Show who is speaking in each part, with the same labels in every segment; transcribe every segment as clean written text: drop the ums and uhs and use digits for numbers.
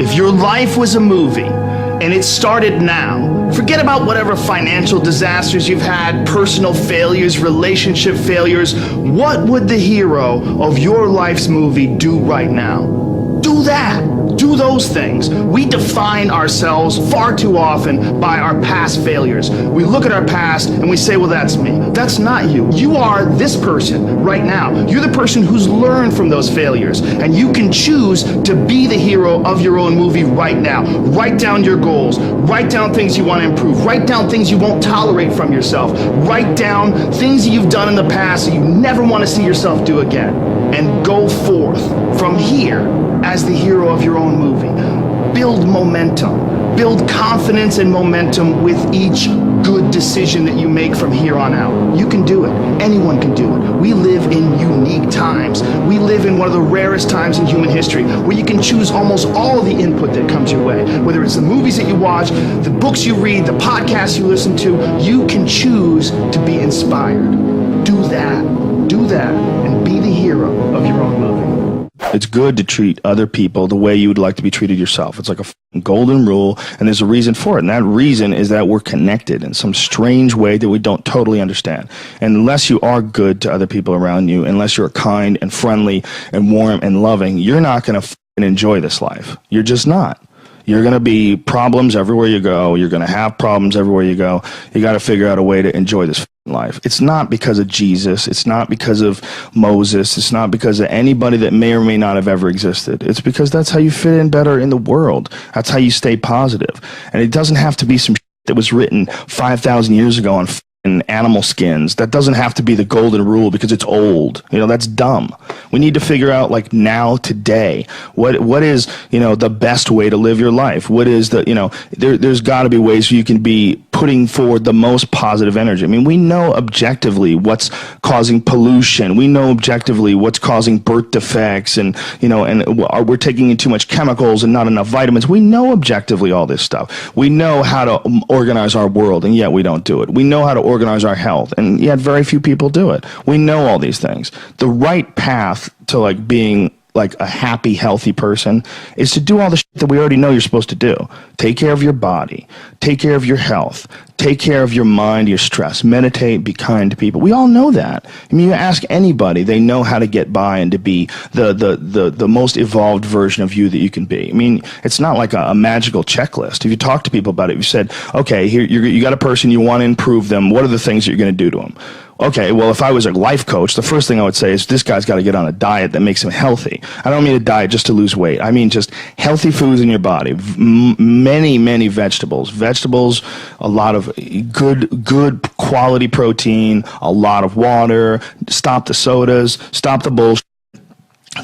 Speaker 1: If your life was a movie and it started now, forget about whatever financial disasters you've had, personal failures, relationship failures. What would the hero of your life's movie do right now? Do that. Do those things. We define ourselves far too often by our past failures. We look at our past and we say, well, that's me. That's not you. You are this person right now. You're the person who's learned from those failures, and you can choose to be the hero of your own movie right now. Write down your goals. Write down things you want to improve. Write down things you won't tolerate from yourself. Write down things that you've done in the past that you never want to see yourself do again. And go forth from here as the hero of your own movie. Build momentum. Build confidence and momentum with each good decision that you make from here on out. You can do it. Anyone can do it. We live in unique times. We live in one of the rarest times in human history where you can choose almost all of the input that comes your way. Whether it's the movies that you watch, the books you read, the podcasts you listen to, you can choose to be inspired. Do that. Do that and be the hero of your own movie.
Speaker 2: It's good to treat other people the way you would like to be treated yourself. It's like a golden rule, and there's a reason for it. And that reason is that we're connected in some strange way that we don't totally understand. And unless you are good to other people around you, unless you're kind and friendly and warm and loving, you're not going to enjoy this life. You're just not. You're going to be problems everywhere you go. You're going to have problems everywhere you go. You got to figure out a way to enjoy this life. It's not because of Jesus. It's not because of Moses. It's not because of anybody that may or may not have ever existed. It's because that's how you fit in better in the world. That's how you stay positive. And it doesn't have to be some that was written 5,000 years ago on animal skins. That doesn't have to be the golden rule because it's old. You know, that's dumb. We need to figure out, like, now, today, what is, you know, the best way to live your life? What is the, you know, there's got to be ways you can be putting forward the most positive energy. I mean, we know objectively what's causing pollution. We know objectively what's causing birth defects, and, you know, and we're taking in too much chemicals and not enough vitamins. We know objectively all this stuff. We know how to organize our world, and yet we don't do it. We know how to organize our health, and yet very few people do it. We know all these things. The right path to, like, being like a happy, healthy person is to do all the shit that we already know you're supposed to do. Take care of your body. Take care of your health. Take care of your mind, your stress. Meditate, be kind to people. We all know that. I mean, you ask anybody, they know how to get by and to be the most evolved version of you that you can be. I mean, it's not like a magical checklist. If you talk to people about it, you said, okay, here you got a person, you want to improve them. What are the things that you're going to do to them? Okay, well, if I was a life coach, the first thing I would say is this guy's got to get on a diet that makes him healthy. I don't mean a diet just to lose weight. I mean just healthy foods in your body. Many vegetables. Vegetables, a lot of good quality protein, a lot of water. Stop the sodas. Stop the bullshit.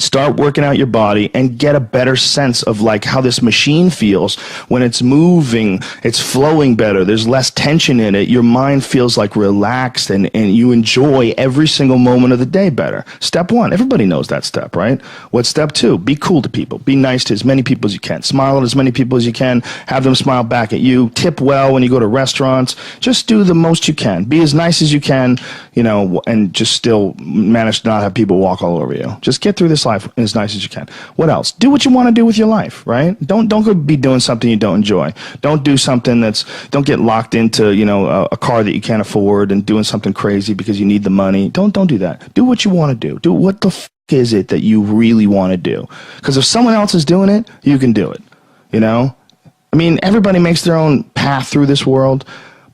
Speaker 2: Start working out your body and get a better sense of, like, how this machine feels when it's moving. It's flowing better. There's less tension in it. Your mind feels like relaxed, and you enjoy every single moment of the day better. Step one, everybody knows that step, right? What's step two? Be cool to people. Be nice to as many people as you can. Smile at as many people as you can. Have them smile back at you. Tip well when you go to restaurants. Just do the most you can. Be as nice as you can, you know, and just still manage to not have people walk all over you. Just get through this life as nice as you can. What else? Do what you want to do with your life, right? Don't go be doing something you don't enjoy. Don't do something don't get locked into, you know, a car that you can't afford and doing something crazy because you need the money. Don't do that. Do what you want to do. Do what the f is it that you really want to do? Because if someone else is doing it, you can do it. You know? I mean, everybody makes their own path through this world,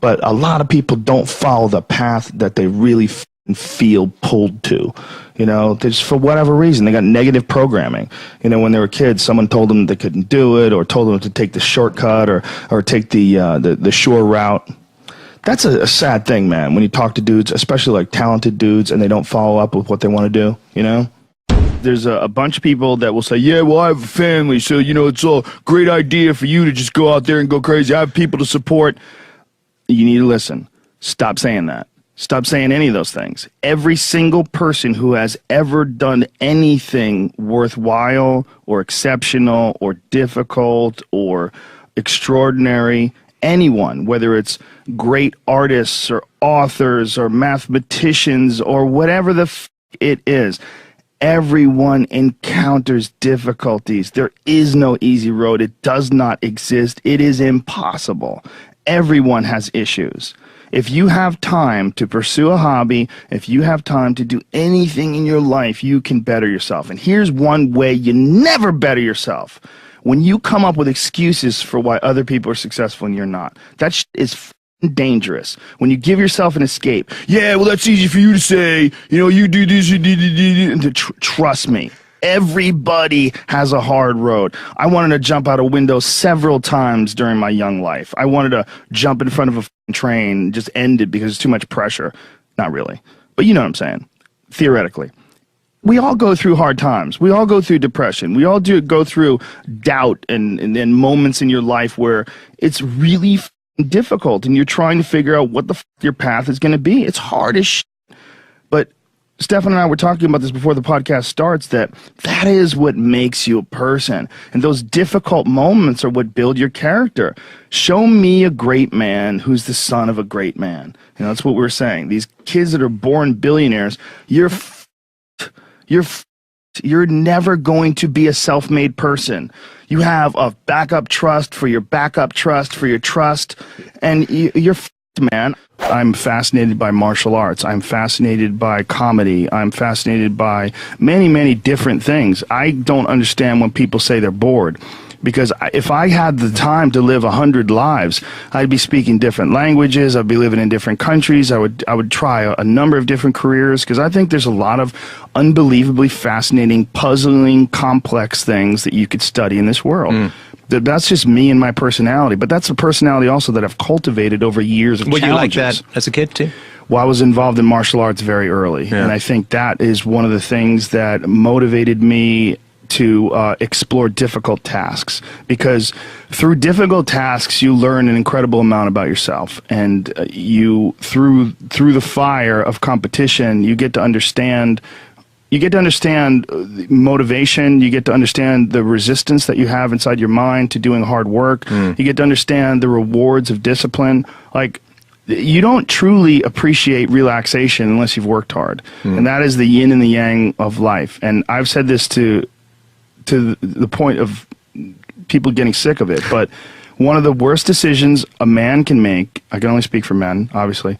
Speaker 2: but a lot of people don't follow the path that they really feel pulled to. You know, just for whatever reason, they got negative programming. You know, when they were kids, someone told them they couldn't do it, or told them to take the shortcut, or take the shore route. That's a sad thing, man, when you talk to dudes, especially like talented dudes, and they don't follow up with what they want to do, you know? There's a bunch of people that will say, yeah, well, I have a family, so, you know, it's a great idea for you to just go out there and go crazy. I have people to support. You need to listen. Stop saying that. Stop saying any of those things. Every single person who has ever done anything worthwhile or exceptional or difficult or extraordinary, anyone, whether it's great artists or authors or mathematicians or whatever the f it is, Everyone encounters difficulties. There is no easy road. It does not exist. It is impossible. Everyone has issues. If you have time to pursue a hobby, if you have time to do anything in your life, you can better yourself. And here's one way you never better yourself. When you come up with excuses for why other people are successful and you're not. That is dangerous. When you give yourself an escape, yeah, well, that's easy for you to say, you know, you do this, you do. Trust me, everybody has a hard road. I wanted to jump out a window several times during my young life. I wanted to jump in front of a train, just end it because it's too much pressure. Not really, but you know what I'm saying, theoretically. We all go through hard times. We all go through depression. We all go through doubt and moments in your life where it's really difficult and you're trying to figure out what the your path is going to be. It's hard as shit. But Stefan and I were talking about this before the podcast starts, that is what makes you a person. And those difficult moments are what build your character. Show me a great man who's the son of a great man. You know, that's what we're saying. These kids that are born billionaires, you're never going to be a self-made person. You have a backup trust for your backup trust for your trust, and you're man. I'm fascinated by martial arts. I'm fascinated by comedy. I'm fascinated by many, many different things. I don't understand when people say they're bored. Because if I had the time to live 100 lives, I'd be speaking different languages. I'd be living in different countries. I would try a number of different careers, because I think there's a lot of unbelievably fascinating, puzzling, complex things that you could study in this world. That's just me and my personality, but that's a personality also that I've cultivated over years of challenges.
Speaker 3: Were you like that as a kid too?
Speaker 2: Well, I was involved in martial arts very early, and I think that is one of the things that motivated me to explore difficult tasks, because through difficult tasks you learn an incredible amount about yourself, and you through the fire of competition you get to understand motivation, you get to understand the resistance that you have inside your mind to doing hard work, you get to understand the rewards of discipline. Like, you don't truly appreciate relaxation unless you've worked hard, and that is the yin and the yang of life. And I've said this to the point of people getting sick of it, but one of the worst decisions a man can make, I can only speak for men, obviously,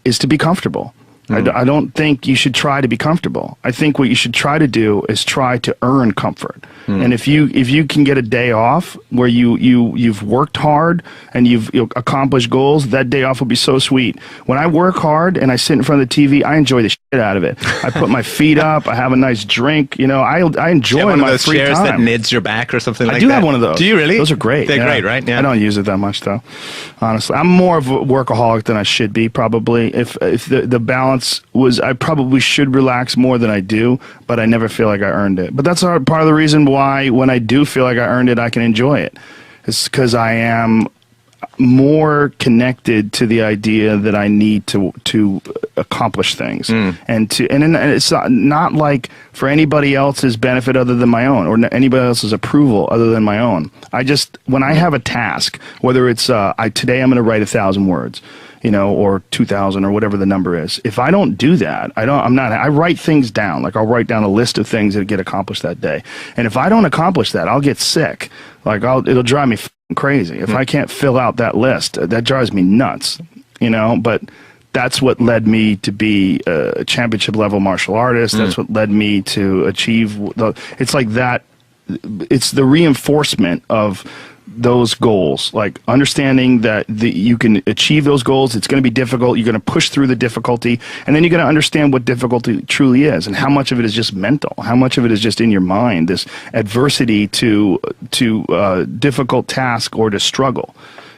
Speaker 2: is to be comfortable. I don't think you should try to be comfortable. I think what you should try to do is try to earn comfort. And if you can get a day off where you've worked hard and you've accomplished goals, that day off will be so sweet. When I work hard and I sit in front of the TV, I enjoy the shit out of it. I put my feet up, I have a nice drink, you know, I enjoy my free
Speaker 3: chairs
Speaker 2: time.
Speaker 3: That knids your back or something like that?
Speaker 2: I do have one of those.
Speaker 3: Do you really?
Speaker 2: Those are great.
Speaker 3: They're great, right? Yeah.
Speaker 2: I don't use it that much though, honestly. I'm more of a workaholic than I should be, probably. If the balance was, I probably should relax more than I do, but I never feel like I earned it. But that's part of the reason why when I do feel like I earned it, I can enjoy it. It's because I am more connected to the idea that I need to accomplish things, and it's not like for anybody else's benefit other than my own, or anybody else's approval other than my own. When I have a task, whether it's today I'm going to write 1,000 words, you know, or 2,000 or whatever the number is. If I don't do that, I write things down. Like, I'll write down a list of things that get accomplished that day. And if I don't accomplish that, I'll get sick. Like, it'll drive me crazy. If I can't fill out that list, that drives me nuts, you know. But that's what led me to be a championship level martial artist. That's what led me to achieve it's like that. It's the reinforcement of those goals, like understanding that you can achieve those goals. It's going to be difficult. You're going to push through the difficulty, and then you're going to understand what difficulty truly is, and how much of it is just mental, how much of it is just in your mind, this adversity to difficult task or to struggle.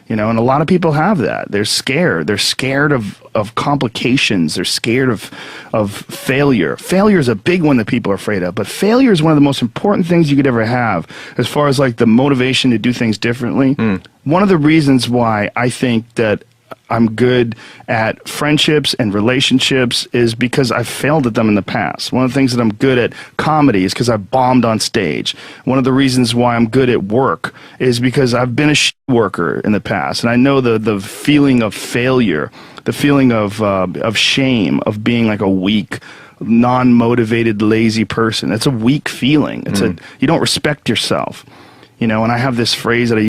Speaker 2: You know, and a lot of people have that. They're scared. They're scared of complications. They're scared of failure. Failure is a big one that people are afraid of. But failure is one of the most important things you could ever have as far as like the motivation to do things differently. One of the reasons why I think that I'm good at friendships and relationships is because I've failed at them in the past. One of the things that I'm good at comedy is because I bombed on stage. One of the reasons why I'm good at work is because I've been a worker in the past, and I know the feeling of failure, the feeling of shame, of being like a weak, non-motivated, lazy person. That's a weak feeling. It's you don't respect yourself. You know, and I have this phrase that I